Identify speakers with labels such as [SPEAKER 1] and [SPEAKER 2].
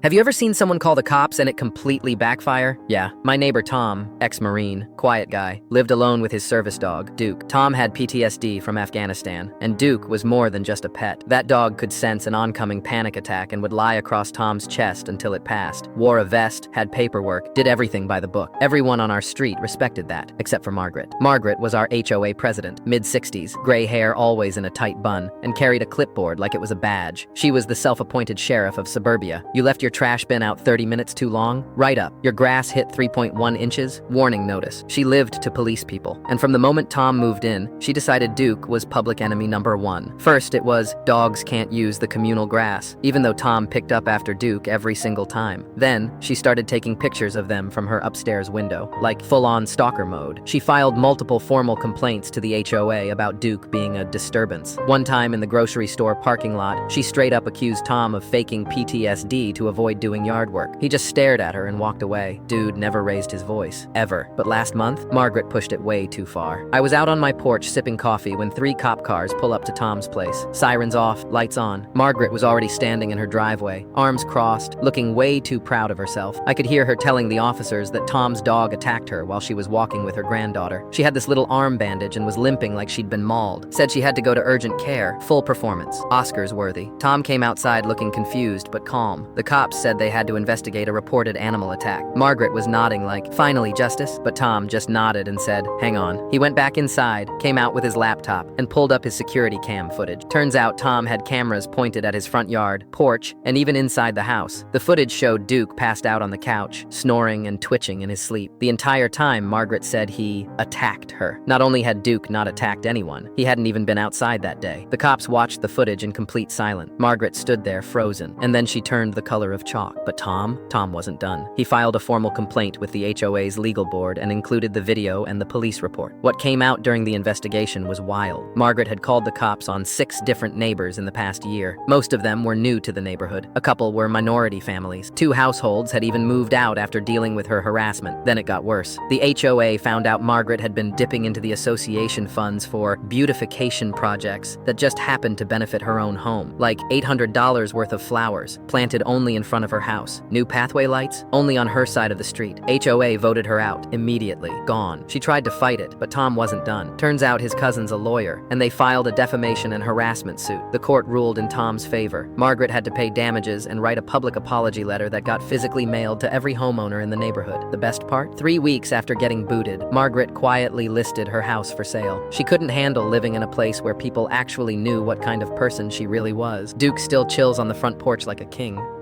[SPEAKER 1] Have you ever seen someone call the cops and it completely backfire? Yeah, my neighbor Tom, ex-Marine, quiet guy, lived alone with his service dog, Duke. Tom had PTSD from Afghanistan, and Duke was more than just a pet. That dog could sense an oncoming panic attack and would lie across Tom's chest until it passed. Wore a vest, had paperwork, did everything by the book. Everyone on our street respected that, except for Margaret. Margaret was our HOA president, mid-60s, gray hair always in a tight bun, and carried a clipboard like it was a badge. She was the self-appointed sheriff of suburbia. You left your trash bin out 30 minutes too long? Write up. Your grass hit 3.1 inches? Warning notice. She lived to police people. And from the moment Tom moved in, she decided Duke was public enemy number one. First, it was, dogs can't use the communal grass, even though Tom picked up after Duke every single time. Then, she started taking pictures of them from her upstairs window, like full-on stalker mode. She filed multiple formal complaints to the HOA about Duke being a disturbance. One time in the grocery store parking lot, she straight up accused Tom of faking PTSD to avoid doing yard work. He just stared at her and walked away. Dude never raised his voice, ever. But last month, Margaret pushed it way too far. I was out on my porch sipping coffee when 3 cop cars pull up to Tom's place. Sirens off, lights on. Margaret was already standing in her driveway, arms crossed, looking way too proud of herself. I could hear her telling the officers that Tom's dog attacked her while she was walking with her granddaughter. She had this little arm bandage and was limping like she'd been mauled. Said she had to go to urgent care. Full performance. Oscars worthy. Tom came outside looking confused but calm. The cops said they had to investigate a reported animal attack. Margaret was nodding like, finally, Justice? But Tom just nodded and said, hang on. He went back inside, came out with his laptop, and pulled up his security cam footage. Turns out Tom had cameras pointed at his front yard, porch, and even inside the house. The footage showed Duke passed out on the couch, snoring and twitching in his sleep. The entire time, Margaret said he attacked her. Not only had Duke not attacked anyone, he hadn't even been outside that day. The cops watched the footage in complete silence. Margaret stood there frozen, and then she turned the color of chalk. But Tom wasn't done. He filed a formal complaint with the HOA's legal board and included the video and the police report. What came out during the investigation was wild. Margaret had called the cops on 6 different neighbors in the past year. Most of them were new to the neighborhood. A couple were minority families. 2 households had even moved out after dealing with her harassment. Then it got worse. The HOA found out Margaret had been dipping into the association funds for beautification projects that just happened to benefit her own home, like $800 worth of flowers, planted only in front of her house. New pathway lights, only on her side of the street. HOA voted her out, immediately, gone. She tried to fight it, but Tom wasn't done. Turns out his cousin's a lawyer, and they filed a defamation and harassment suit. The court ruled in Tom's favor. Margaret had to pay damages and write a public apology letter that got physically mailed to every homeowner in the neighborhood. The best part? 3 weeks after getting booted, Margaret quietly listed her house for sale. She couldn't handle living in a place where people actually knew what kind of person she really was. Duke still chills on the front porch like a king.